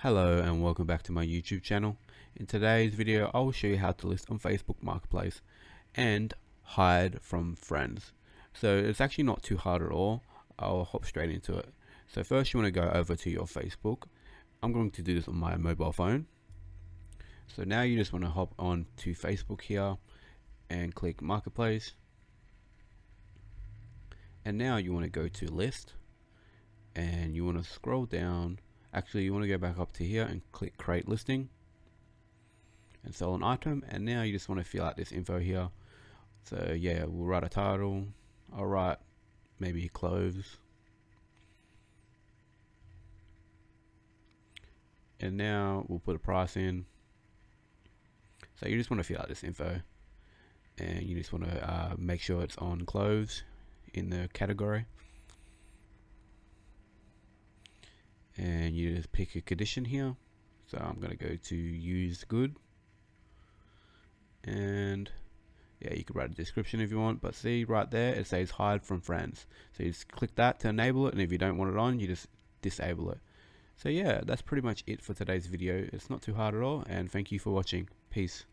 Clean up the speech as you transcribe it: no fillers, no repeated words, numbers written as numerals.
Hello and welcome back to my YouTube channel. In today's video I will show you how to list on Facebook Marketplace and hide from friends. So it's actually not too hard at all. I'll hop straight into it. So first you want to go over to your Facebook. I'm going to do this on my mobile phone. So now you just want to hop on to Facebook here and click Marketplace. And now you want to go to list and you want to scroll down. Actually, you want to go back up to here and click create listing and sell an item, and now you just want to fill out this info here. So yeah, we'll write a title. I'll write maybe clothes, and now we'll put a price in. So you just want to fill out this info, and you just want to make sure it's on clothes in the category. And you just pick a condition here. So I'm going to go to used good, and yeah, you can write a description if you want, but see right there it says hide from friends. So you just click that to enable it, and if you don't want it on, you just disable it. So yeah, that's pretty much it for today's video. It's not too hard at all, and thank you for watching. Peace.